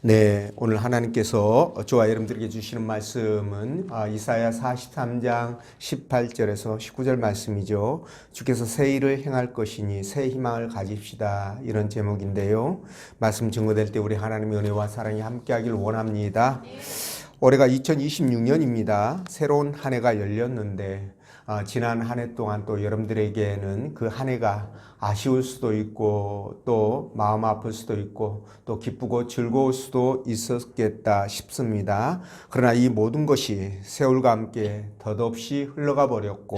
네, 오늘 하나님께서 저와 여러분들에게 주시는 말씀은 이사야 43장 18절에서 19절 말씀이죠. 주께서 새 일을 행할 것이니 새 희망을 가집시다. 이런 제목인데요. 말씀 증거될 때 우리 하나님의 은혜와 사랑이 함께하길 원합니다. 올해가 2026년입니다. 새로운 한 해가 열렸는데 지난 한 해 동안 또 여러분들에게는 그 한 해가 아쉬울 수도 있고 또 마음 아플 수도 있고 또 기쁘고 즐거울 수도 있었겠다 싶습니다. 그러나 이 모든 것이 세월과 함께 덧없이 흘러가 버렸고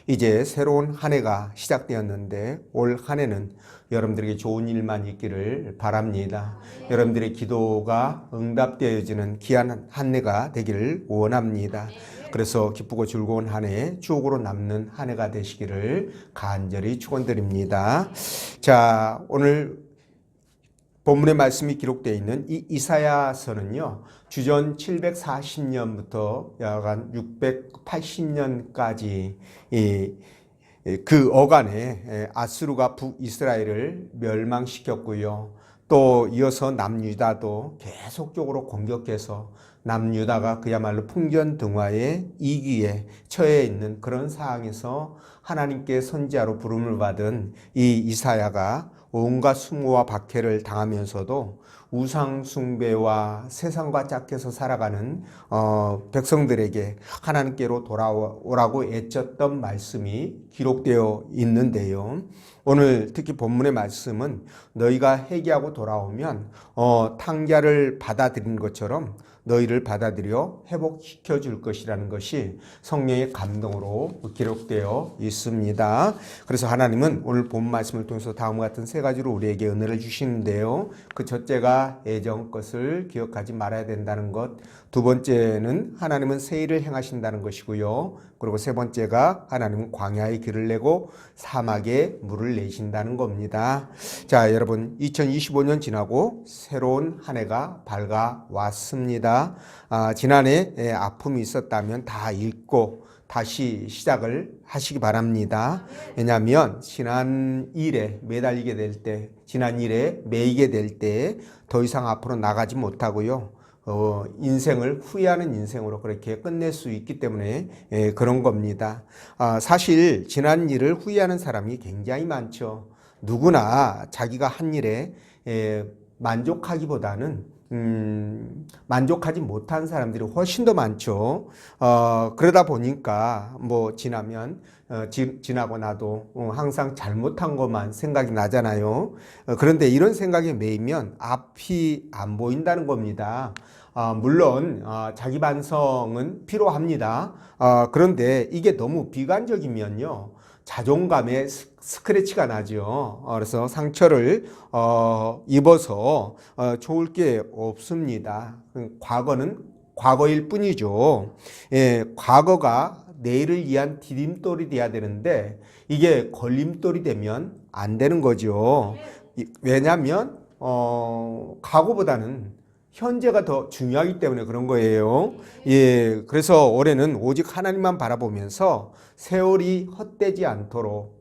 이제 새로운 한 해가 시작되었는데 올 한 해는 여러분들에게 좋은 일만 있기를 바랍니다. 여러분들의 기도가 응답되어지는 귀한 한 해가 되기를 원합니다. 그래서 기쁘고 즐거운 한 해, 추억으로 남는 한 해가 되시기를 간절히 축원드립니다. 자, 오늘 본문의 말씀이 기록되어 있는 이 이사야서는요, 주전 740년부터 약간 680년까지 그 어간에 아수르가 북이스라엘을 멸망시켰고요. 또 이어서 남유다도 계속적으로 공격해서 남유다가 그야말로 풍전등화의 이기에 처해 있는 그런 상황에서 하나님께 선지자로 부름을 받은 이 이사야가 온갖 수모와 박해를 당하면서도 우상 숭배와 세상과 짝해서 살아가는 백성들에게 하나님께로 돌아오라고 애썼던 말씀이 기록되어 있는데요. 오늘 특히 본문의 말씀은 너희가 회개하고 돌아오면 탕자를 받아들인 것처럼 너희를 받아들여 회복시켜 줄 것이라는 것이 성령의 감동으로 기록되어 있습니다. 그래서 하나님은 오늘 본 말씀을 통해서 다음과 같은 세 가지로 우리에게 은혜를 주시는데요. 그 첫째가 예전 것을 기억하지 말아야 된다는 것, 두 번째는 하나님은 새 일을 행하신다는 것이고요. 그리고 세 번째가 하나님은 광야의 길을 내고 사막에 물을 내신다는 겁니다. 자, 여러분 2025년 지나고 새로운 한 해가 밝아왔습니다. 지난해 아픔이 있었다면 다 잊고 다시 시작을 하시기 바랍니다. 왜냐하면 지난 일에 매달리게 될 때, 지난 일에 매이게 될 때 더 이상 앞으로 나가지 못하고요. 인생을 후회하는 인생으로 그렇게 끝낼 수 있기 때문에 그런 겁니다. 사실 지난 일을 후회하는 사람이 굉장히 많죠. 누구나 자기가 한 일에 만족하기보다는 만족하지 못한 사람들이 훨씬 더 많죠. 그러다 보니까 뭐 지나고 나도 항상 잘못한 것만 생각이 나잖아요. 그런데 이런 생각에 매이면 앞이 안 보인다는 겁니다. 물론 자기 반성은 필요합니다. 그런데 이게 너무 비관적이면요, 자존감에 스크래치가 나죠. 그래서 상처를 입어서 좋을 게 없습니다. 과거는 과거일 뿐이죠. 과거가 내일을 위한 디딤돌이 돼야 되는데 이게 걸림돌이 되면 안 되는 거죠. 왜냐하면 과거보다는 현재가 더 중요하기 때문에 그런 거예요. 그래서 올해는 오직 하나님만 바라보면서 세월이 헛되지 않도록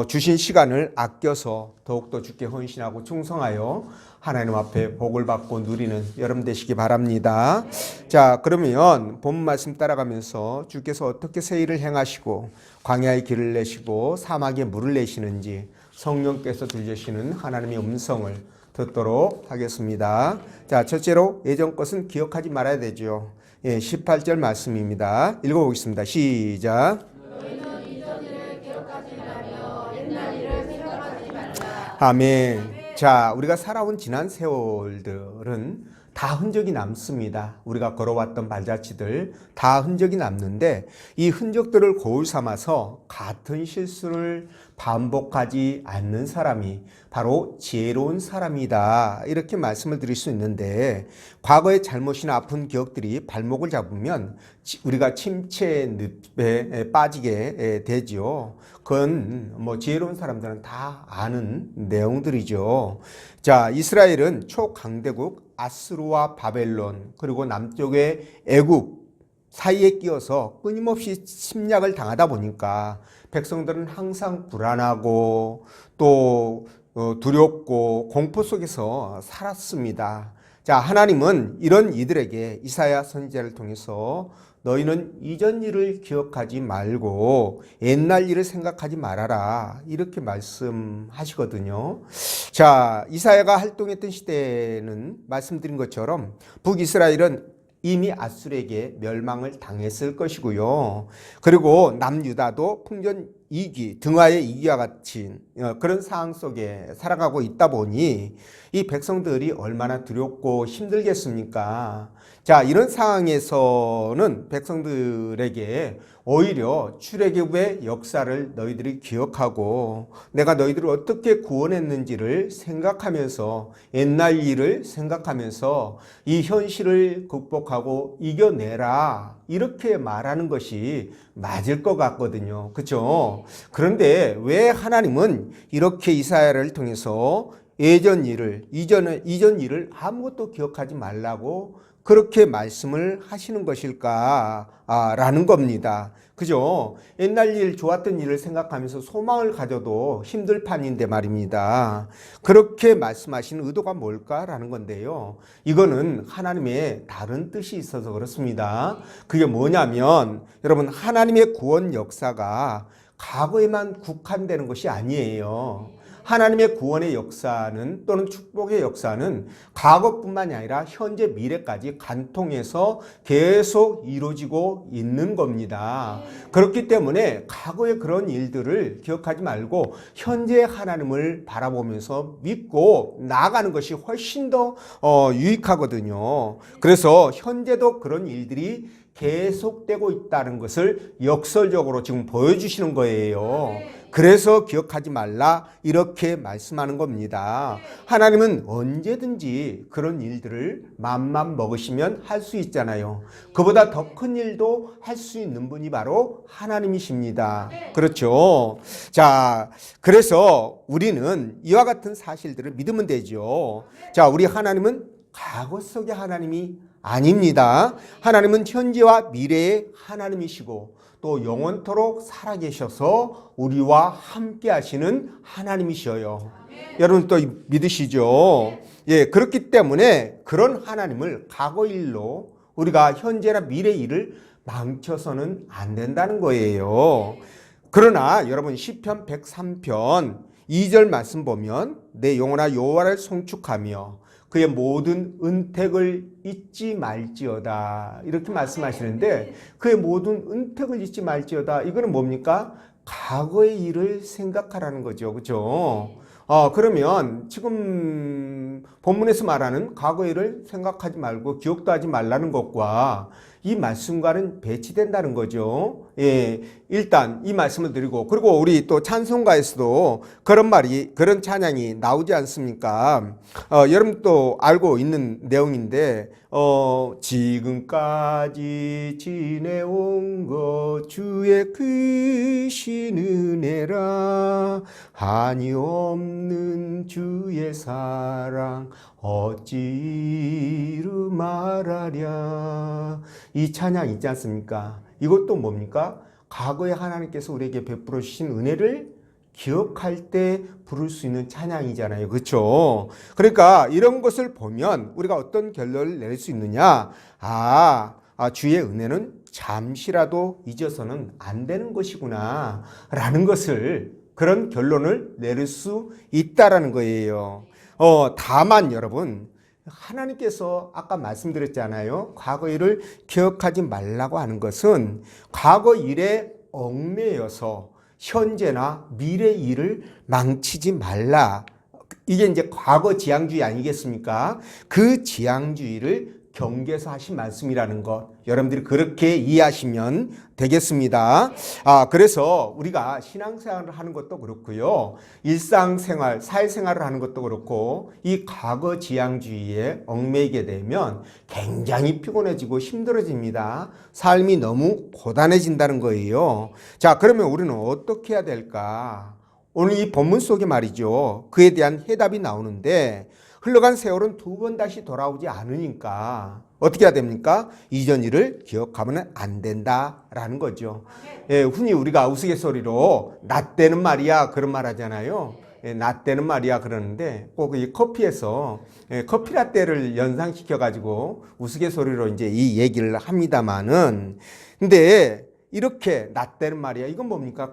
주신 시간을 아껴서 더욱더 주께 헌신하고 충성하여 하나님 앞에 복을 받고 누리는 여러분 되시기 바랍니다. 자, 그러면 본 말씀 따라가면서 주께서 어떻게 새 일을 행하시고 광야의 길을 내시고 사막에 물을 내시는지 성령께서 들려주시는 하나님의 음성을 듣도록 하겠습니다. 자, 첫째로 예전 것은 기억하지 말아야 되죠. 18절 말씀입니다. 읽어보겠습니다. 시작. 너희는 이전 일을 기억하지 말며 옛날 일을 생각하지 말라. 아멘. 자, 우리가 살아온 지난 세월들은 다 흔적이 남습니다. 우리가 걸어왔던 발자취들 다 흔적이 남는데 이 흔적들을 거울 삼아서 같은 실수를 반복하지 않는 사람이 바로 지혜로운 사람이다, 이렇게 말씀을 드릴 수 있는데, 과거의 잘못이나 아픈 기억들이 발목을 잡으면 우리가 침체의 늪에 빠지게 되죠. 그건 뭐 지혜로운 사람들은 다 아는 내용들이죠. 자, 이스라엘은 초강대국 아수르와 바벨론 그리고 남쪽의 애굽 사이에 끼어서 끊임없이 침략을 당하다 보니까 백성들은 항상 불안하고 또 두렵고 공포 속에서 살았습니다. 자, 하나님은 이런 이들에게 이사야 선지자를 통해서 너희는 이전 일을 기억하지 말고 옛날 일을 생각하지 말아라, 이렇게 말씀하시거든요. 자, 이사야가 활동했던 시대는 말씀드린 것처럼 북이스라엘은 이미 아수르에게 멸망을 당했을 것이고요. 그리고 남유다도 풍전 2기, 등화의 2기와 같은 그런 상황 속에 살아가고 있다 보니 이 백성들이 얼마나 두렵고 힘들겠습니까? 자, 이런 상황에서는 백성들에게 오히려 출애굽의 역사를 너희들이 기억하고 내가 너희들을 어떻게 구원했는지를 생각하면서 옛날 일을 생각하면서 이 현실을 극복하고 이겨내라, 이렇게 말하는 것이 맞을 것 같거든요. 그렇죠? 그런데 왜 하나님은 이렇게 이사야를 통해서 이전 일을 아무것도 기억하지 말라고 그렇게 말씀을 하시는 것일까라는 겁니다. 그죠? 옛날 일, 좋았던 일을 생각하면서 소망을 가져도 힘들 판인데 말입니다. 그렇게 말씀하시는 의도가 뭘까라는 건데요. 이거는 하나님의 다른 뜻이 있어서 그렇습니다. 그게 뭐냐면 여러분, 하나님의 구원 역사가 과거에만 국한되는 것이 아니에요. 하나님의 구원의 역사는 또는 축복의 역사는 과거뿐만이 아니라 현재 미래까지 관통해서 계속 이루어지고 있는 겁니다. 그렇기 때문에 과거의 그런 일들을 기억하지 말고 현재 하나님을 바라보면서 믿고 나아가는 것이 훨씬 더 유익하거든요. 그래서 현재도 그런 일들이 계속되고 있다는 것을 역설적으로 지금 보여주시는 거예요. 그래서 기억하지 말라, 이렇게 말씀하는 겁니다. 하나님은 언제든지 그런 일들을 맘만 먹으시면 할 수 있잖아요. 그보다 더 큰 일도 할 수 있는 분이 바로 하나님이십니다. 그렇죠? 자, 그래서 우리는 이와 같은 사실들을 믿으면 되죠. 자, 우리 하나님은 과거 속의 하나님이 아닙니다. 하나님은 현재와 미래의 하나님이시고 또 영원토록 살아계셔서 우리와 함께 하시는 하나님이셔요. 여러분 또 믿으시죠? 예, 그렇기 때문에 그런 하나님을 과거 일로 우리가 현재나 미래 일을 망쳐서는 안 된다는 거예요. 그러나 여러분, 시편 103편 2절 말씀 보면 내 영혼아 여호와를 송축하며 그의 모든 은택을 잊지 말지어다, 이렇게 말씀하시는데 그의 모든 은택을 잊지 말지어다, 이거는 뭡니까? 과거의 일을 생각하라는 거죠. 그렇죠? 그러면 지금 본문에서 말하는 과거의 일을 생각하지 말고 기억도 하지 말라는 것과 이 말씀과는 배치된다는 거죠. 예, 일단 이 말씀을 드리고, 그리고 우리 또 찬송가에서도 그런 찬양이 나오지 않습니까? 여러분도 알고 있는 내용인데, 지금까지 지내온 것 주의 크신 은혜라, 한이 없는 주의 사랑 어찌 이루 말하랴. 이 찬양 있지 않습니까? 이것도 뭡니까? 과거에 하나님께서 우리에게 베풀어 주신 은혜를 기억할 때 부를 수 있는 찬양이잖아요. 그렇죠? 그러니까 이런 것을 보면 우리가 어떤 결론을 낼 수 있느냐? 주의 은혜는 잠시라도 잊어서는 안 되는 것이구나 라는 것을, 그런 결론을 내릴 수 있다라는 거예요. 다만 여러분, 하나님께서 아까 말씀드렸잖아요. 과거 일을 기억하지 말라고 하는 것은 과거 일에 얽매여서 현재나 미래 일을 망치지 말라. 이게 이제 과거 지향주의 아니겠습니까? 그 지향주의를 경계에서 하신 말씀이라는 것, 여러분들이 그렇게 이해하시면 되겠습니다. 그래서 우리가 신앙생활을 하는 것도 그렇고요, 일상생활, 사회생활을 하는 것도 그렇고, 이 과거 지향주의에 얽매이게 되면 굉장히 피곤해지고 힘들어집니다. 삶이 너무 고단해진다는 거예요. 자, 그러면 우리는 어떻게 해야 될까? 오늘 이 본문 속에 말이죠, 그에 대한 해답이 나오는데, 흘러간 세월은 두 번 다시 돌아오지 않으니까 어떻게 해야 됩니까? 이전 일을 기억하면 안 된다라는 거죠. 예, 흔히 우리가 우스갯소리로 나 때는 말이야, 그런 말 하잖아요. 라떼는 말이야 그러는데 꼭 이 커피에서 커피 라떼를 연상시켜 가지고 우스갯소리로 이제 이 얘기를 합니다만은 근데 이렇게 라떼는 말이야 이건 뭡니까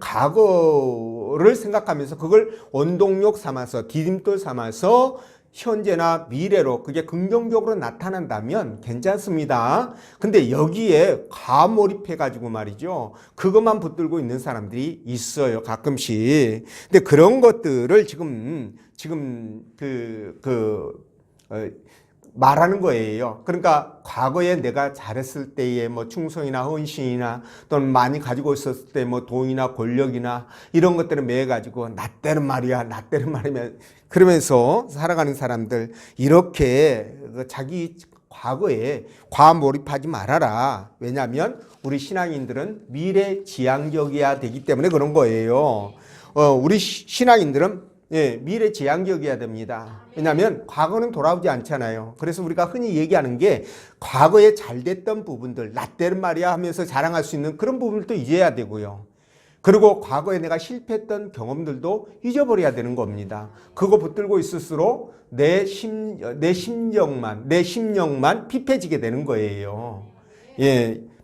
과거를 생각하면서 그걸 원동력 삼아서 디딤돌 삼아서 현재나 미래로 그게 긍정적으로 나타난다면 괜찮습니다. 근데 여기에 과몰입해 가지고 말이죠. 그것만 붙들고 있는 사람들이 있어요. 가끔씩. 근데 그런 것들을 지금 말하는 거예요. 그러니까 과거에 내가 잘했을 때의 뭐 충성이나 헌신이나 또는 많이 가지고 있었을 때 뭐 돈이나 권력이나 이런 것들을 매해 가지고 나 때는 말이야 그러면서 살아가는 사람들 이렇게 자기 과거에 과몰입하지 말아라. 왜냐하면 우리 신앙인들은 미래지향적이어야 되기 때문에 그런 거예요. 우리 신앙인들은 미래지향적이어야 됩니다. 왜냐하면 과거는 돌아오지 않잖아요. 그래서 우리가 흔히 얘기하는 게 과거에 잘 됐던 부분들, 나 때는 말이야 하면서 자랑할 수 있는 그런 부분들도 잊어야 되고요. 그리고 과거에 내가 실패했던 경험들도 잊어버려야 되는 겁니다. 그거 붙들고 있을수록 내 심령만 피폐지게 되는 거예요.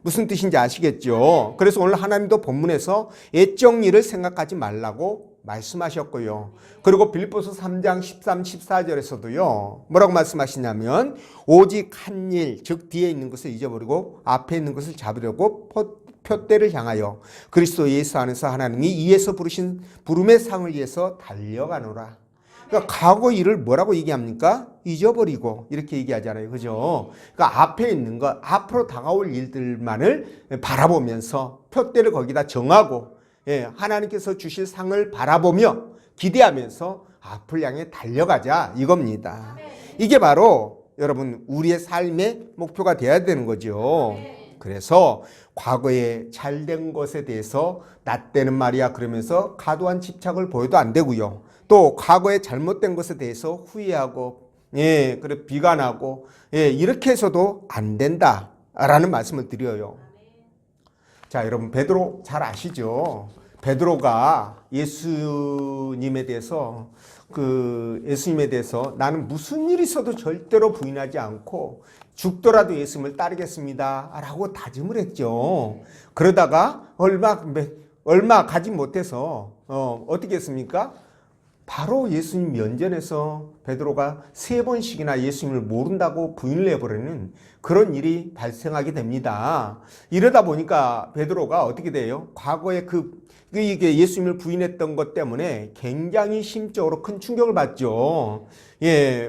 무슨 뜻인지 아시겠죠? 그래서 오늘 하나님도 본문에서 애적 일을 생각하지 말라고 말씀하셨고요. 그리고 빌립보서 3장 13, 14절에서도요. 뭐라고 말씀하시냐면 오직 한 일, 즉 뒤에 있는 것을 잊어버리고 앞에 있는 것을 잡으려고 표대를 향하여 그리스도 예수 안에서 하나님이 이에서 부르신 부름의 상을 위해서 달려가노라. 그러니까 과거 일을 뭐라고 얘기합니까? 잊어버리고 이렇게 얘기하잖아요. 그죠? 그러니까 앞에 있는 것, 앞으로 다가올 일들만을 바라보면서 표대를 거기다 정하고 하나님께서 주실 상을 바라보며 기대하면서 앞을 향해 달려가자 이겁니다. 이게 바로 여러분 우리의 삶의 목표가 되어야 되는 거죠. 그래서 과거에 잘된 것에 대해서 나 때는 말이야 그러면서 과도한 집착을 보여도 안 되고요. 또 과거에 잘못된 것에 대해서 후회하고 그래 비관하고 이렇게 해서도 안 된다라는 말씀을 드려요. 자, 여러분 베드로 잘 아시죠? 베드로가 예수님에 대해서 나는 무슨 일이 있어도 절대로 부인하지 않고 죽더라도 예수님을 따르겠습니다 라고 다짐을 했죠. 그러다가 얼마 가지 못해서 어떻게 했습니까? 바로 예수님 면전에서 베드로가 3번씩이나 예수님을 모른다고 부인을 해버리는 그런 일이 발생하게 됩니다. 이러다 보니까 베드로가 어떻게 돼요? 과거에 이게 예수님을 부인했던 것 때문에 굉장히 심적으로 큰 충격을 받죠.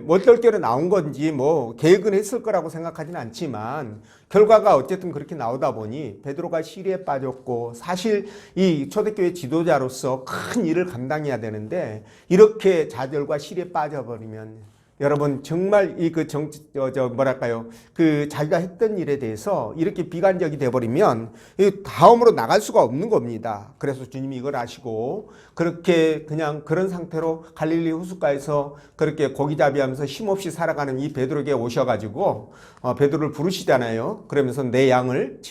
어떨결에 나온 건지 뭐 계획은 했을 거라고 생각하지는 않지만 결과가 어쨌든 그렇게 나오다 보니 베드로가 시리에 빠졌고 사실 이 초대교회 지도자로서 큰 일을 감당해야 되는데 이렇게 좌절과 시리에 빠져버리면 여러분 정말 자기가 했던 일에 대해서 이렇게 비관적이 돼버리면 다음으로 나갈 수가 없는 겁니다. 그래서 주님이 이걸 아시고 그렇게 그냥 그런 상태로 갈릴리 호숫가에서 그렇게 고기잡이하면서 힘없이 살아가는 이 베드로에게 오셔가지고 베드로를 부르시잖아요. 그러면서 내 양을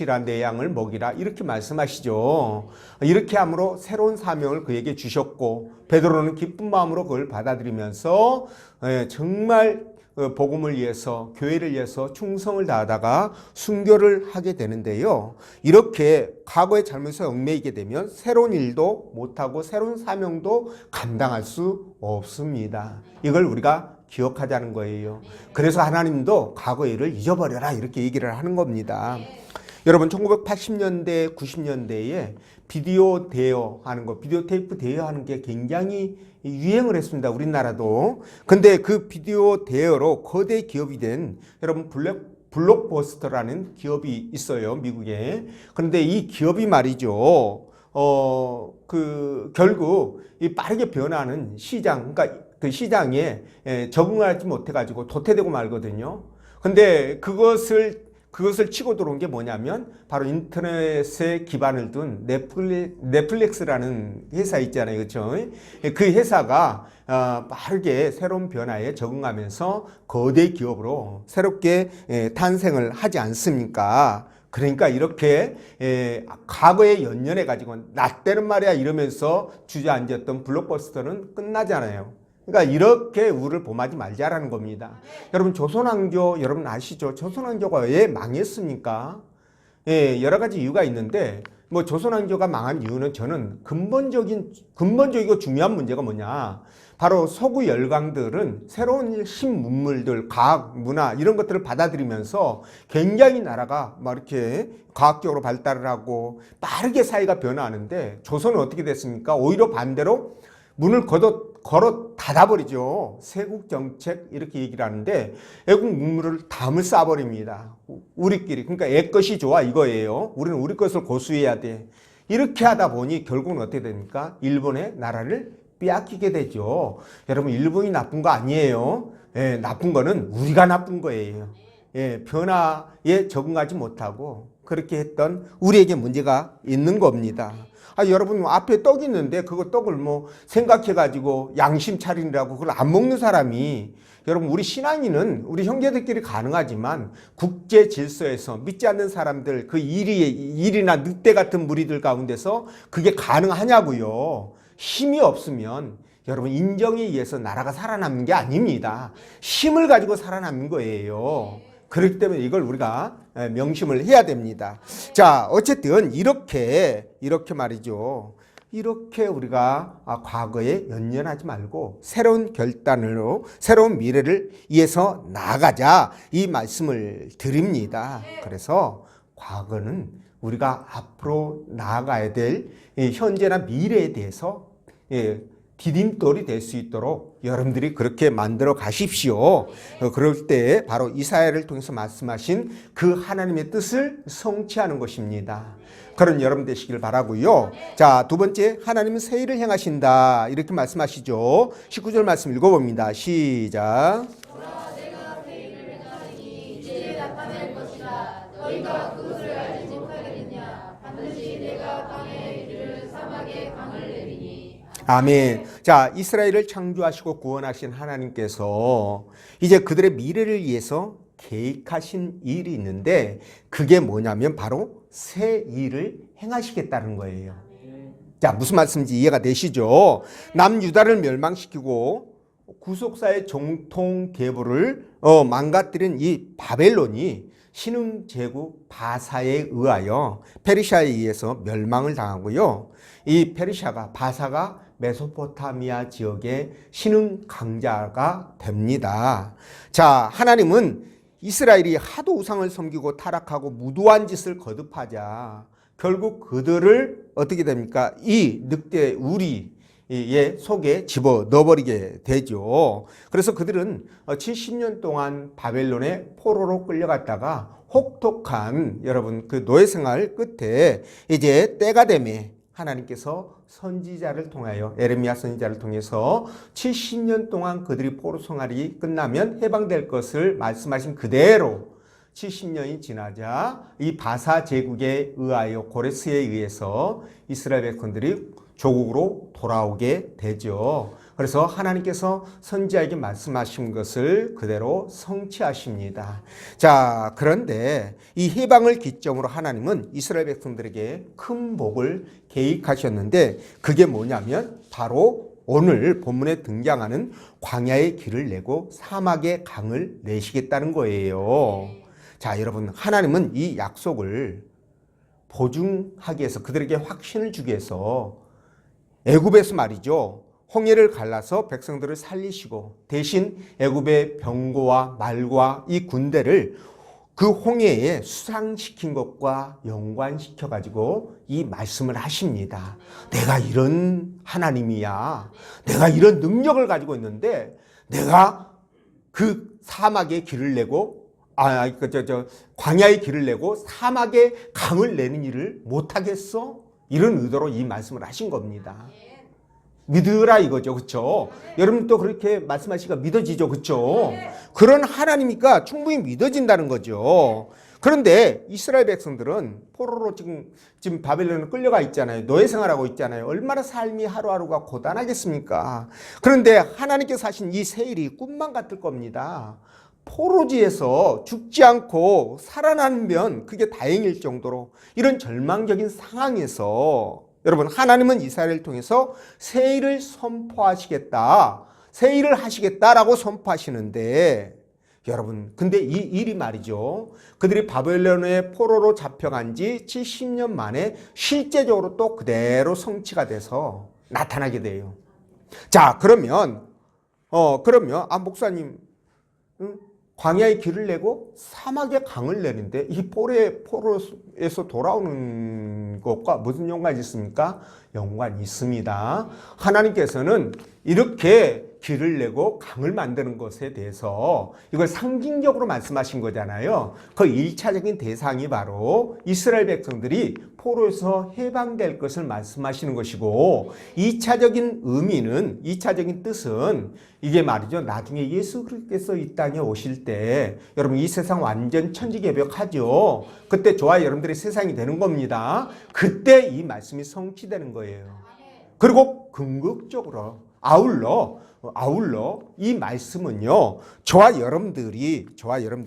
먹이라 이렇게 말씀하시죠. 이렇게 함으로 새로운 사명을 그에게 주셨고 베드로는 기쁜 마음으로 그걸 받아들이면서 정말 복음을 위해서 교회를 위해서 충성을 다하다가 순교를 하게 되는데요. 이렇게 과거의 잘못에 얽매이게 되면 새로운 일도 못하고 새로운 사명도 감당할 수 없습니다. 이걸 우리가 기억하자는 거예요. 그래서 하나님도 과거 일을 잊어버려라 이렇게 얘기를 하는 겁니다. 여러분 1980년대 90년대에 비디오 대여하는 거, 비디오 테이프 대여하는 게 굉장히 유행을 했습니다. 우리나라도. 근데 그 비디오 대여로 거대 기업이 된 여러분 블록버스터라는 기업이 있어요. 미국에. 그런데 이 기업이 말이죠. 결국 이 빠르게 변하는 시장, 그러니까 그 시장에 적응하지 못해가지고 도태되고 말거든요. 근데 그것을 치고 들어온 게 뭐냐면 바로 인터넷에 기반을 둔 넷플릭스라는 회사 있잖아요. 그렇죠? 그 회사가 빠르게 새로운 변화에 적응하면서 거대 기업으로 새롭게 탄생을 하지 않습니까? 그러니까 이렇게 과거에 연연해 가지고 나 때는 말이야 이러면서 주저앉았던 블록버스터는 끝나잖아요. 그러니까 이렇게 우리를 범하지 말자라는 겁니다. 여러분 조선왕조 여러분 아시죠? 조선왕조가 왜 망했습니까? 여러 가지 이유가 있는데 뭐 조선왕조가 망한 이유는 저는 근본적이고 중요한 문제가 뭐냐? 바로 서구 열강들은 새로운 신문물들, 과학, 문화 이런 것들을 받아들이면서 굉장히 나라가 막 이렇게 과학적으로 발달을 하고 빠르게 사회가 변화하는데 조선은 어떻게 됐습니까? 오히려 반대로 문을 걸어 닫아버리죠. 세국 정책 이렇게 얘기를 하는데 애국 문물을 담을 쌓아버립니다. 우리끼리. 그러니까 애 것이 좋아 이거예요. 우리는 우리 것을 고수해야 돼. 이렇게 하다 보니 결국은 어떻게 됩니까? 일본의 나라를 빼앗기게 되죠. 여러분 일본이 나쁜 거 아니에요. 나쁜 거는 우리가 나쁜 거예요. 변화에 적응하지 못하고 그렇게 했던 우리에게 문제가 있는 겁니다. 여러분 앞에 떡이 있는데 그거 떡을 뭐 생각해가지고 양심 차리느라고 그걸 안 먹는 사람이 여러분 우리 신앙인은 우리 형제들끼리 가능하지만 국제 질서에서 믿지 않는 사람들 그 일이나 늑대 같은 무리들 가운데서 그게 가능하냐고요. 힘이 없으면 여러분 인정에 의해서 나라가 살아남는 게 아닙니다. 힘을 가지고 살아남는 거예요. 그렇기 때문에 이걸 우리가 명심을 해야 됩니다. 자, 어쨌든 이렇게 말이죠. 이렇게 우리가 과거에 연연하지 말고 새로운 결단으로 새로운 미래를 위해서 나아가자 이 말씀을 드립니다. 그래서 과거는 우리가 앞으로 나아가야 될 현재나 미래에 대해서 디딤돌이 될 수 있도록 여러분들이 그렇게 만들어 가십시오. 그럴 때 바로 이사야를 통해서 말씀하신 그 하나님의 뜻을 성취하는 것입니다. 그런 여러분 되시길 바라고요. 자, 두 번째, 하나님은 새 일을 행하신다 이렇게 말씀하시죠. 19절 말씀 읽어봅니다. 시작. 내가 새 일을 행하리니 이제 나타낼 것이다. 너희가 그것을 알지 못하겠느냐. 반드시 내가 땅에 이를 사막에 강을 내리니. 아멘. 자, 이스라엘을 창조하시고 구원하신 하나님께서 이제 그들의 미래를 위해서 계획하신 일이 있는데 그게 뭐냐면 바로 새 일을 행하시겠다는 거예요. 자, 무슨 말씀인지 이해가 되시죠? 남유다를 멸망시키고 구속사의 정통 계보를 망가뜨린 이 바벨론이 신흥 제국 바사에 의하여 페르시아에 의해서 멸망을 당하고요. 이 페르시아가 바사가 메소포타미아 지역의 신흥 강자가 됩니다. 자, 하나님은 이스라엘이 하도 우상을 섬기고 타락하고 무도한 짓을 거듭하자 결국 그들을 어떻게 됩니까? 이 늑대 우리의 속에 집어 넣어버리게 되죠. 그래서 그들은 70년 동안 바벨론의 포로로 끌려갔다가 혹독한 여러분 그 노예 생활 끝에 이제 때가 되매 하나님께서 선지자를 통하여 에레미야 선지자를 통해서 70년 동안 그들이 포로 생활이 끝나면 해방될 것을 말씀하신 그대로 70년이 지나자 이 바사 제국에 의하여 고레스에 의해서 이스라엘 백성들이 조국으로 돌아오게 되죠. 그래서 하나님께서 선지자에게 말씀하신 것을 그대로 성취하십니다. 자, 그런데 이 해방을 기점으로 하나님은 이스라엘 백성들에게 큰 복을 계획하셨는데 그게 뭐냐면 바로 오늘 본문에 등장하는 광야의 길을 내고 사막의 강을 내시겠다는 거예요. 자, 여러분, 하나님은 이 약속을 보증하기 위해서 그들에게 확신을 주기 위해서 애굽에서 말이죠. 홍해를 갈라서 백성들을 살리시고 대신 애굽의 병거와 말과 이 군대를 그 홍해에 수상시킨 것과 연관시켜 가지고 이 말씀을 하십니다. 내가 이런 하나님이야. 내가 이런 능력을 가지고 있는데 내가 그 사막의 길을 내고 광야의 길을 내고 사막의 강을 내는 일을 못하겠어? 이런 의도로 이 말씀을 하신 겁니다. 믿으라 이거죠. 그렇죠? 여러분도 그렇게 말씀하시니까 믿어지죠. 그렇죠? 그런 하나님이니까 충분히 믿어진다는 거죠. 그런데 이스라엘 백성들은 포로로 지금 바벨론에 끌려가 있잖아요. 노예 생활하고 있잖아요. 얼마나 삶이 하루하루가 고단하겠습니까? 그런데 하나님께서 하신 이 새 일이 꿈만 같을 겁니다. 포로지에서 죽지 않고 살아나면 그게 다행일 정도로 이런 절망적인 상황에서 여러분 하나님은 이스라엘을 통해서 새 일을 선포하시겠다. 새 일을 하시겠다라고 선포하시는데 여러분 근데 이 일이 말이죠. 그들이 바벨론의 포로로 잡혀간 지 70년 만에 실제적으로 또 그대로 성취가 돼서 나타나게 돼요. 자, 그러면 목사님 광야의 길을 내고 사막의 강을 내는데 이 포로에서 돌아오는 것과 무슨 연관이 있습니까? 연관이 있습니다. 하나님께서는 이렇게 길을 내고 강을 만드는 것에 대해서 이걸 상징적으로 말씀하신 거잖아요. 그 1차적인 대상이 바로 이스라엘 백성들이 포로에서 해방될 것을 말씀하시는 것이고 2차적인 의미는 2차적인 뜻은 이게 말이죠. 나중에 예수 그리스도께서 이 땅에 오실 때 여러분 이 세상 완전 천지개벽하죠. 그때 저와 여러분들이 세상이 되는 겁니다. 그때 이 말씀이 성취되는 거예요. 그리고 궁극적으로 아울러 이 말씀은요. 저와 여러분들이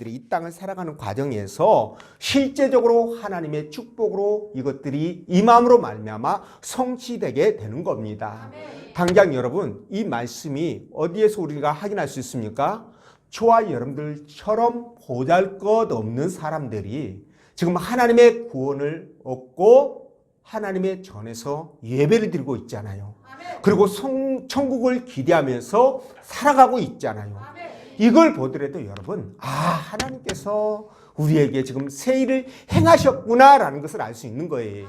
이 땅을 살아가는 과정에서 실제적으로 하나님의 축복으로 이것들이 임함으로 말미암아 성취되게 되는 겁니다. 당장 여러분 이 말씀이 어디에서 우리가 확인할 수 있습니까? 저와 여러분들처럼 보잘것없는 사람들이 지금 하나님의 구원을 얻고 하나님의 전에서 예배를 드리고 있잖아요. 그리고 천국을 기대하면서 살아가고 있잖아요. 이걸 보더라도 여러분 하나님께서 우리에게 지금 새 일을 행하셨구나라는 것을 알 수 있는 거예요.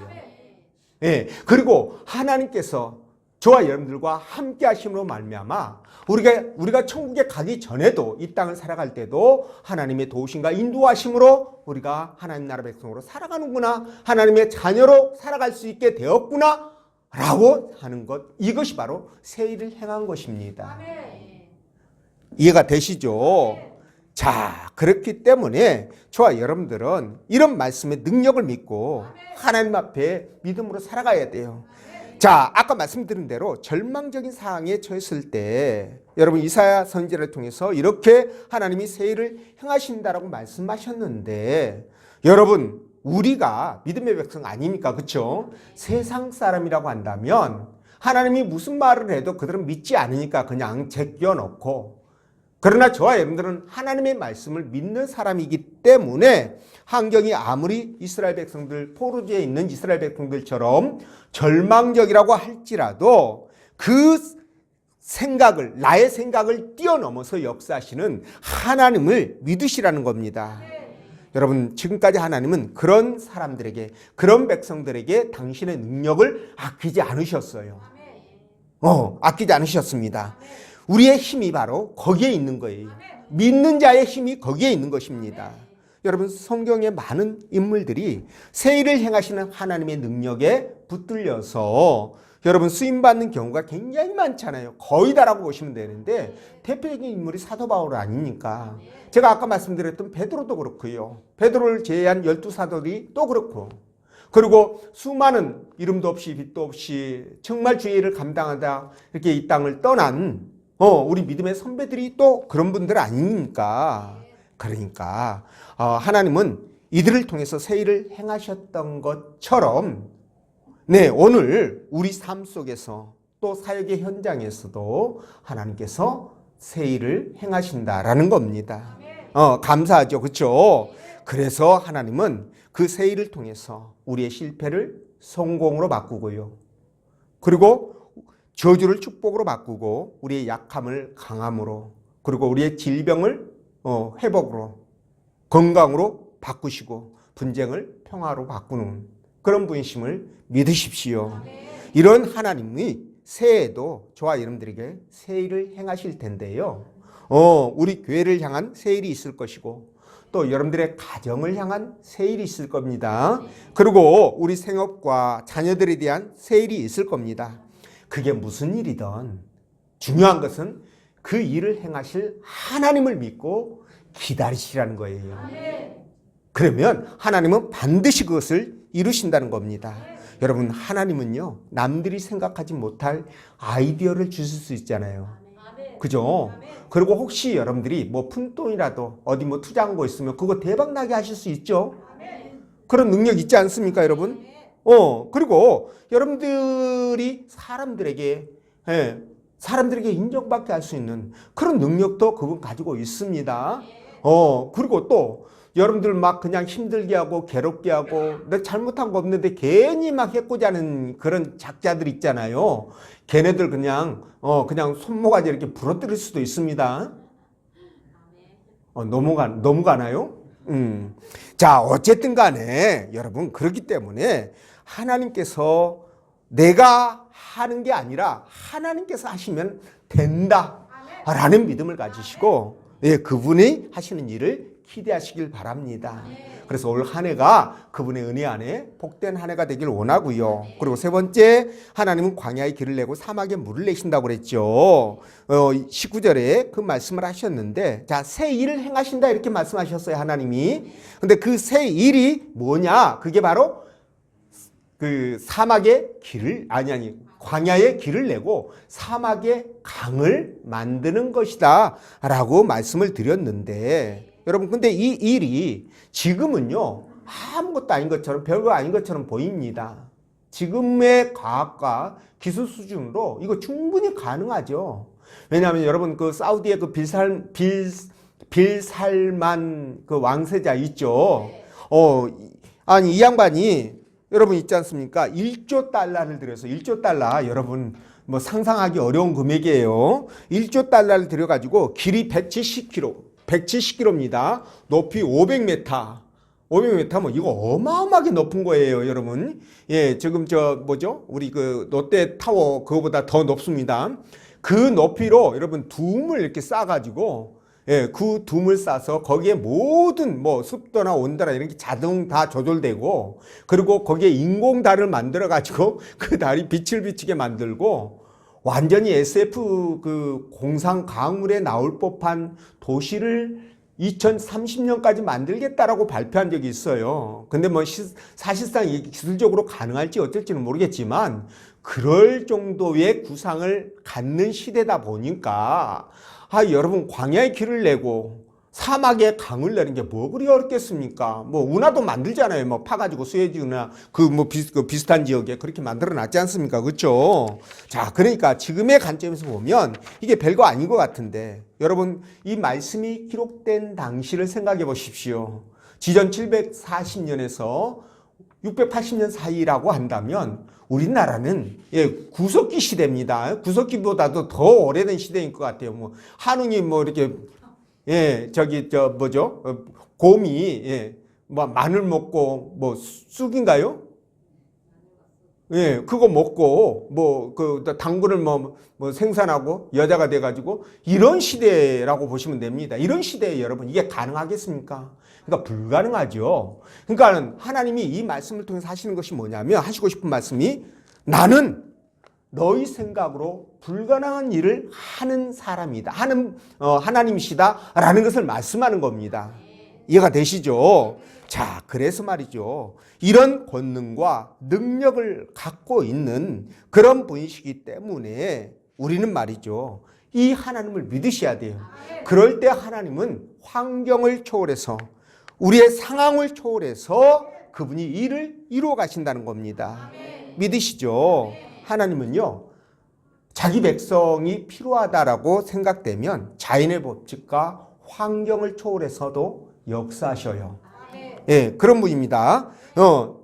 예, 그리고 하나님께서 저와 여러분들과 함께 하심으로 말미암아 우리가 천국에 가기 전에도 이 땅을 살아갈 때도 하나님의 도우심과 인도하심으로 우리가 하나님 나라 백성으로 살아가는구나, 하나님의 자녀로 살아갈 수 있게 되었구나 라고 하는 것, 이것이 바로 새 일을 행한 것입니다. 이해가 되시죠? 자, 그렇기 때문에 저와 여러분들은 이런 말씀의 능력을 믿고 하나님 앞에 믿음으로 살아가야 돼요. 자, 아까 말씀드린 대로 절망적인 상황에 처했을 때 여러분 이사야 선지자를 통해서 이렇게 하나님이 새 일을 행하신다라고 말씀하셨는데 여러분 우리가 믿음의 백성 아닙니까? 그렇죠? 세상 사람이라고 한다면 하나님이 무슨 말을 해도 그들은 믿지 않으니까 그냥 제껴놓고, 그러나 저와 여러분들은 하나님의 말씀을 믿는 사람이기 때문에 환경이 아무리 이스라엘 백성들, 포로지에 있는 이스라엘 백성들처럼 절망적이라고 할지라도 그 생각을, 나의 생각을 뛰어넘어서 역사하시는 하나님을 믿으시라는 겁니다. 여러분 지금까지 하나님은 그런 사람들에게, 그런 백성들에게 당신의 능력을 아끼지 않으셨어요. 아끼지 않으셨습니다. 우리의 힘이 바로 거기에 있는 거예요. 믿는 자의 힘이 거기에 있는 것입니다. 여러분 성경의 많은 인물들이 새 일을 행하시는 하나님의 능력에 붙들려서 여러분 쓰임받는 경우가 굉장히 많잖아요. 거의 다라고 보시면 되는데 대표적인 인물이 사도 바울 아닙니까? 제가 아까 말씀드렸던 베드로도 그렇고요. 베드로를 제외한 12사도들이 또 그렇고, 그리고 수많은 이름도 없이 빛도 없이 정말 주의 일을 감당하다 이렇게 이 땅을 떠난 우리 믿음의 선배들이 또 그런 분들 아닙니까? 그러니까 하나님은 이들을 통해서 새 일을 행하셨던 것처럼 오늘 우리 삶 속에서 또 사역의 현장에서도 하나님께서 새 일을 행하신다라는 겁니다. 감사하죠. 그렇죠? 그래서 하나님은 그 새 일을 통해서 우리의 실패를 성공으로 바꾸고요. 그리고 저주를 축복으로 바꾸고 우리의 약함을 강함으로, 그리고 우리의 질병을 회복으로, 건강으로 바꾸시고 분쟁을 평화로 바꾸는 그런 분이심을 믿으십시오. 이런 하나님이 새해에도 저와 여러분들에게 새 일을 행하실 텐데요. 우리 교회를 향한 새 일이 있을 것이고 또 여러분들의 가정을 향한 새 일이 있을 겁니다. 그리고 우리 생업과 자녀들에 대한 새 일이 있을 겁니다. 그게 무슨 일이든 중요한 것은 그 일을 행하실 하나님을 믿고 기다리시라는 거예요. 그러면 하나님은 반드시 그것을 이루신다는 겁니다. 여러분 하나님은요 남들이 생각하지 못할 아이디어를 주실 수 있잖아요. 그죠? 그리고 혹시 여러분들이 뭐 푼돈이라도 어디 뭐 투자한 거 있으면 그거 대박 나게 하실 수 있죠? 그런 능력 있지 않습니까, 여러분? 그리고 여러분들이 사람들에게 인정받게 할 수 있는 그런 능력도 그분 가지고 있습니다. 그리고 또 여러분들 막 그냥 힘들게 하고 괴롭게 하고 내가 잘못한 거 없는데 괜히 막 해코지하는 그런 작자들 있잖아요. 걔네들 그냥 손모가지 이렇게 부러뜨릴 수도 있습니다. 너무 가나요? 자, 어쨌든 간에 여러분 그렇기 때문에 하나님께서 내가 하는 게 아니라 하나님께서 하시면 된다라는 믿음을 가지시고 그분이 하시는 일을 기대하시길 바랍니다. 그래서 올 한 해가 그분의 은혜 안에 복된 한 해가 되길 원하고요. 그리고 세 번째, 하나님은 광야의 길을 내고 사막에 물을 내신다고 그랬죠. 19절에 그 말씀을 하셨는데, 자, 새 일을 행하신다 이렇게 말씀하셨어요, 하나님이. 근데 그 새 일이 뭐냐? 그게 바로 그 사막의 길을 광야의 길을 내고 사막의 강을 만드는 것이다 라고 말씀을 드렸는데, 여러분 근데 이 일이 지금은요 아무것도 아닌 것처럼 별거 아닌 것처럼 보입니다. 지금의 과학과 기술 수준으로 이거 충분히 가능하죠. 왜냐하면 여러분 그 사우디의 그 빌살만 그 왕세자 있죠. 이 양반이 여러분 있지 않습니까? 1조 달러를 들여서 1조 달러 여러분 뭐 상상하기 어려운 금액이에요. 1조 달러를 들여가지고 길이 170km입니다. 높이 500m. 500m 뭐 이거 어마어마하게 높은 거예요, 여러분. 지금 우리 그 롯데타워 그거보다 더 높습니다. 그 높이로 여러분 둠을 이렇게 쌓아가지고 그 둠을 싸서 거기에 모든 뭐 습도나 온도나 이런 게 자동 다 조절되고, 그리고 거기에 인공달을 만들어 가지고 그 달이 빛을 비치게 만들고 완전히 SF 그 공상 과학물에 나올 법한 도시를 2030년까지 만들겠다라고 발표한 적이 있어요. 근데 뭐 사실상 이게 기술적으로 가능할지 어쩔지는 모르겠지만 그럴 정도의 구상을 갖는 시대다 보니까 여러분 광야의 길을 내고 사막에 강을 내는 게 뭐 그리 어렵겠습니까? 뭐 운하도 만들잖아요. 뭐 파가지고 수에즈나 그 비슷한 지역에 그렇게 만들어 놨지 않습니까? 그렇죠? 자, 그러니까 지금의 관점에서 보면 이게 별거 아닌 것 같은데, 여러분 이 말씀이 기록된 당시를 생각해 보십시오. 지전 740년에서 680년 사이라고 한다면 우리나라는 구석기 시대입니다. 구석기보다도 더 오래된 시대인 것 같아요. 뭐 한웅이 뭐 이렇게 곰이 뭐 마늘 먹고 뭐 쑥인가요? 그거 먹고 뭐 그 당근을 뭐 생산하고 여자가 돼가지고 이런 시대라고 보시면 됩니다. 이런 시대에 여러분 이게 가능하겠습니까? 그러니까 불가능하죠. 그러니까 하나님이 이 말씀을 통해서 하시는 것이 뭐냐면, 하시고 싶은 말씀이 나는 너희 생각으로 불가능한 일을 하는 사람이다. 하나님이시다라는 것을 말씀하는 겁니다. 이해가 되시죠? 자, 그래서 말이죠. 이런 권능과 능력을 갖고 있는 그런 분이시기 때문에 우리는 말이죠. 이 하나님을 믿으셔야 돼요. 그럴 때 하나님은 환경을 초월해서 우리의 상황을 초월해서 그분이 일을 이루어 가신다는 겁니다. 믿으시죠? 하나님은요, 자기 백성이 필요하다라고 생각되면 자연의 법칙과 환경을 초월해서도 역사하셔요. 그런 분입니다.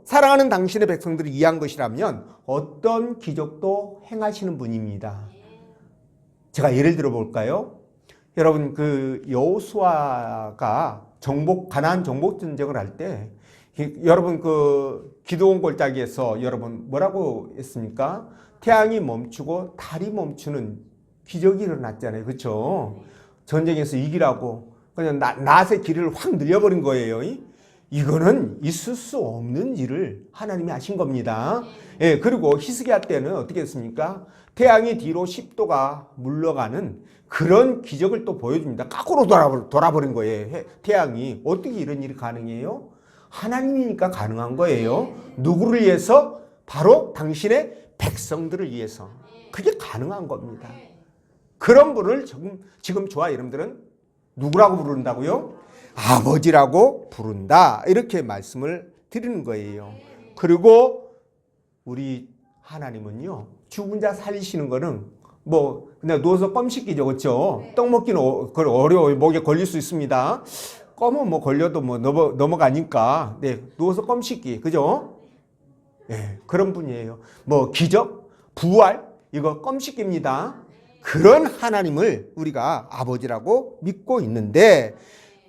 사랑하는 당신의 백성들이 이해한 것이라면 어떤 기적도 행하시는 분입니다. 제가 예를 들어 볼까요? 여러분 그 여호수아가 가나안 정복 전쟁을 할 때 여러분 그 기드온 골짜기에서 여러분 뭐라고 했습니까? 태양이 멈추고 달이 멈추는 기적이 일어났잖아요. 그렇죠? 전쟁에서 이기라고 그냥 낫의 길이를 확 늘려버린 거예요. 이거는 있을 수 없는 일을 하나님이 하신 겁니다. 그리고 히스기야 때는 어떻게 했습니까? 태양이 뒤로 10도가 물러가는 그런 기적을 또 보여줍니다. 거꾸로 돌아버린 거예요. 태양이. 어떻게 이런 일이 가능해요? 하나님이니까 가능한 거예요. 누구를 위해서? 바로 당신의 백성들을 위해서. 그게 가능한 겁니다. 그런 분을 지금 저와 여러분들은 누구라고 부른다고요? 아버지라고 부른다. 이렇게 말씀을 드리는 거예요. 그리고 우리 하나님은요, 죽은 자 살리시는 거는 뭐 그냥 누워서 껌 씻기죠, 그렇죠? 떡 먹기는 어려워요. 목에 걸릴 수 있습니다. 껌은 뭐 걸려도 뭐 넘어가니까, 네, 누워서 껌 씻기, 그죠? 네, 그런 분이에요. 뭐 기적, 부활, 이거 껌 씻기입니다. 그런 하나님을 우리가 아버지라고 믿고 있는데,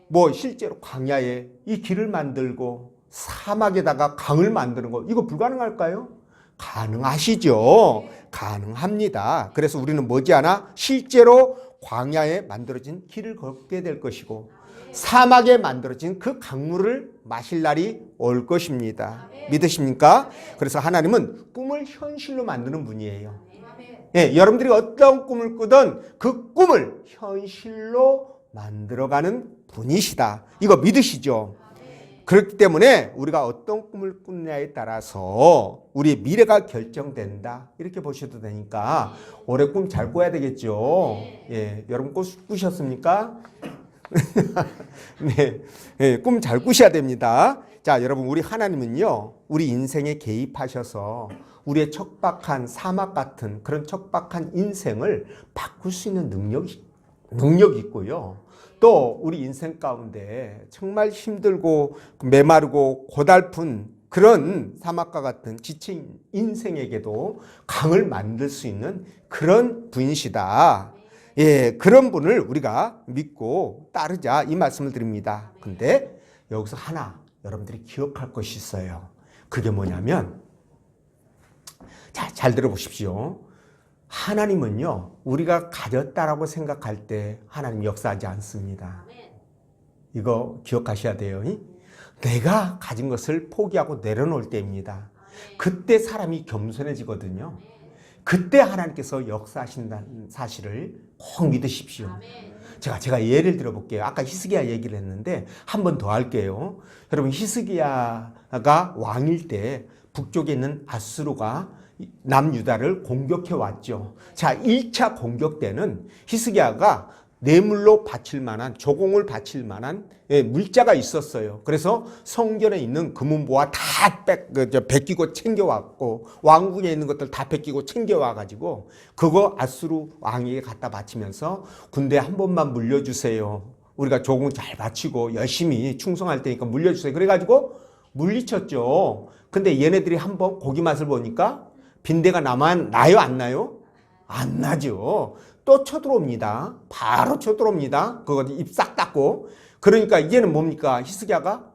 뭐 실제로 광야에 이 길을 만들고 사막에다가 강을 만드는 거, 이거 불가능할까요? 가능하시죠. 가능합니다. 그래서 우리는 머지않아 실제로 광야에 만들어진 길을 걷게 될 것이고 사막에 만들어진 그 강물을 마실 날이 올 것입니다. 믿으십니까? 그래서 하나님은 꿈을 현실로 만드는 분이에요. 예, 여러분들이 어떤 꿈을 꾸든 그 꿈을 현실로 만들어가는 분이시다. 이거 믿으시죠? 그렇기 때문에 우리가 어떤 꿈을 꾸느냐에 따라서 우리의 미래가 결정된다. 이렇게 보셔도 되니까 올해 꿈 잘 꿔야 되겠죠. 예, 여러분 꾸셨습니까? 네, 예, 꿈 잘 꾸셔야 됩니다. 자, 여러분, 우리 하나님은요, 우리 인생에 개입하셔서 우리의 척박한 사막 같은 그런 척박한 인생을 바꿀 수 있는 능력이 있고요. 또 우리 인생 가운데 정말 힘들고 메마르고 고달픈 그런 사막과 같은 지친 인생에게도 강을 만들 수 있는 그런 분이시다. 예, 그런 분을 우리가 믿고 따르자, 이 말씀을 드립니다. 근데 여기서 하나 여러분들이 기억할 것이 있어요. 그게 뭐냐면, 자, 잘 들어보십시오. 하나님은요, 우리가 가졌다라고 생각할 때 하나님 역사하지 않습니다. 이거 기억하셔야 돼요. 내가 가진 것을 포기하고 내려놓을 때입니다. 그때 사람이 겸손해지거든요. 그때 하나님께서 역사하신다는 사실을 꼭 믿으십시오. 제가 예를 들어볼게요. 아까 히스기야 얘기를 했는데 한 번 더 할게요. 여러분, 히스기야가 왕일 때 북쪽에 있는 아수르가 남유다를 공격해 왔죠. 자, 1차 공격 때는 히스기야가 뇌물로 바칠 만한, 조공을 바칠 만한 물자가 있었어요. 그래서 성전에 있는 금은보화 다 베끼고 챙겨왔고, 왕궁에 있는 것들 다 베끼고 챙겨와가지고 그거 아수르 왕에게 갖다 바치면서 군대 한 번만 물려주세요. 우리가 조공 잘 바치고 열심히 충성할 테니까 물려주세요. 그래가지고 물리쳤죠. 근데 얘네들이 한번 고기 맛을 보니까 빈대가 나요, 안 나요? 안 나죠. 또 쳐들어옵니다. 바로 쳐들어옵니다. 그거 입 싹 닫고. 그러니까 이제는 뭡니까? 히스기야가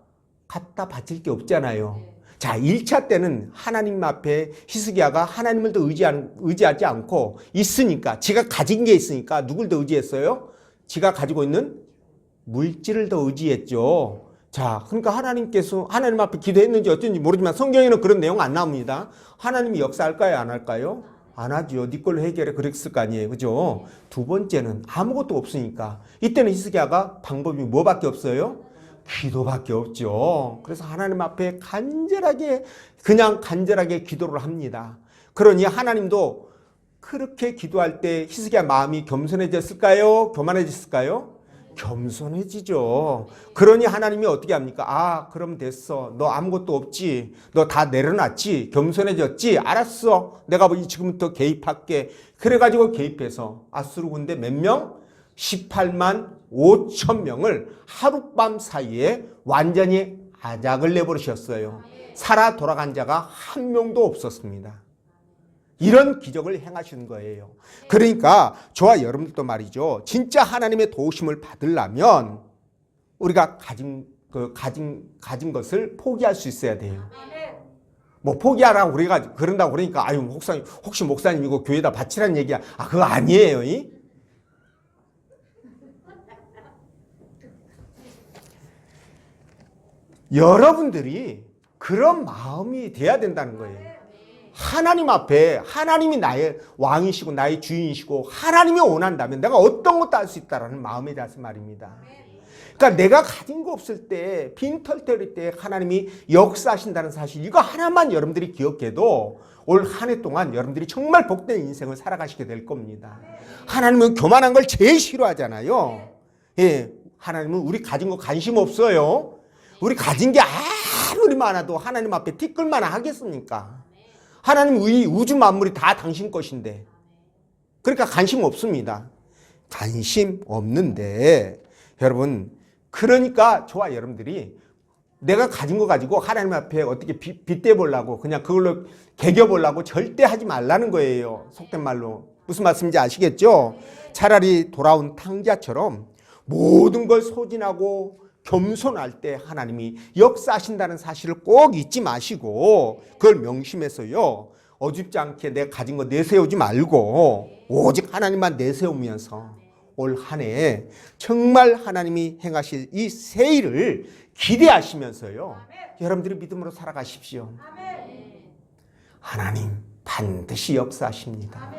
갖다 바칠 게 없잖아요. 자, 1차 때는 하나님 앞에 히스기야가 하나님을 더 의지하지 않고 있으니까, 지가 가진 게 있으니까 누굴 더 의지했어요? 지가 가지고 있는 물질을 더 의지했죠. 자, 그러니까 하나님께서 하나님 앞에 기도했는지 어쩐지 모르지만 성경에는 그런 내용 안 나옵니다. 하나님이 역사할까요? 안 할까요? 안 하죠. 네 걸로 해결해 그랬을 거 아니에요. 그죠? 두 번째는 아무것도 없으니까 이때는 히스기야가 방법이 뭐밖에 없어요? 기도밖에 없죠. 그래서 하나님 앞에 간절하게 기도를 합니다. 그러니 하나님도 그렇게 기도할 때 히스기야 마음이 겸손해졌을까요? 교만해졌을까요? 겸손해지죠. 그러니 하나님이 어떻게 합니까? 아, 그럼 됐어. 너 아무것도 없지. 너 다 내려놨지. 겸손해졌지. 알았어. 내가 지금부터 개입할게. 그래가지고 개입해서 아수르 군대 몇 명? 18만 5천 명을 하룻밤 사이에 완전히 아작을 내버리셨어요. 살아 돌아간 자가 한 명도 없었습니다. 이런 기적을 행하시는 거예요. 그러니까 저와 여러분들도 말이죠. 진짜 하나님의 도우심을 받으려면 우리가 가진 것을 포기할 수 있어야 돼요. 뭐 포기하라고 우리가 그런다고 그러니까 아유, 혹시 목사님 이거 교회에다 바치라는 얘기야. 아, 그거 아니에요. 여러분들이 그런 마음이 돼야 된다는 거예요. 하나님 앞에 하나님이 나의 왕이시고 나의 주인이시고 하나님이 원한다면 내가 어떤 것도 할 수 있다라는 마음에 대해서 말입니다. 그러니까 내가 가진 거 없을 때, 빈털터리 때 하나님이 역사하신다는 사실, 이거 하나만 여러분들이 기억해도 올 한 해 동안 여러분들이 정말 복된 인생을 살아가시게 될 겁니다. 하나님은 교만한 걸 제일 싫어하잖아요. 예, 하나님은 우리 가진 거 관심 없어요. 우리 가진 게 아무리 많아도 하나님 앞에 티끌만 하겠습니까? 하나님 이 우주 만물이 다 당신 것인데. 그러니까 관심 없습니다. 관심 없는데 여러분, 그러니까 저와 여러분들이 내가 가진 거 가지고 하나님 앞에 어떻게 빗대 보려고 그냥 그걸로 개겨 보려고 절대 하지 말라는 거예요. 속된 말로. 무슨 말씀인지 아시겠죠? 차라리 돌아온 탕자처럼 모든 걸 소진하고 겸손할 때 하나님이 역사하신다는 사실을 꼭 잊지 마시고 그걸 명심해서요. 어줍지 않게 내가 가진 거 내세우지 말고 오직 하나님만 내세우면서 올 한 해 정말 하나님이 행하실 이 새 일을 기대하시면서요. 여러분들이 믿음으로 살아가십시오. 하나님 반드시 역사하십니다.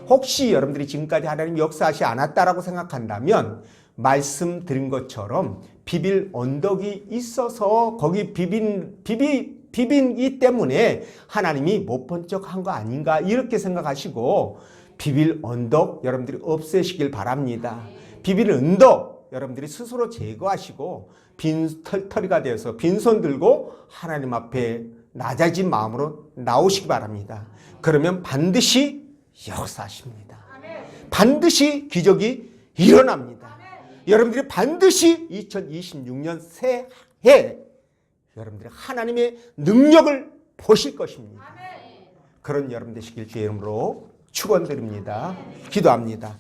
혹시 여러분들이 지금까지 하나님 역사하지 않았다라고 생각한다면 말씀드린 것처럼 비빌 언덕이 있어서 거기 비빈기 때문에 하나님이 못 본 척 한 거 아닌가 이렇게 생각하시고 비빌 언덕 여러분들이 없애시길 바랍니다. 비빌 언덕 여러분들이 스스로 제거하시고 빈털터리가 되어서 빈손 들고 하나님 앞에 낮아진 마음으로 나오시기 바랍니다. 그러면 반드시 역사하십니다. 반드시 기적이 일어납니다. 여러분들이 반드시 2026년 새해 여러분들이 하나님의 능력을 보실 것입니다. 그런 여러분 되시길 주의 이름으로 축원드립니다. 기도합니다.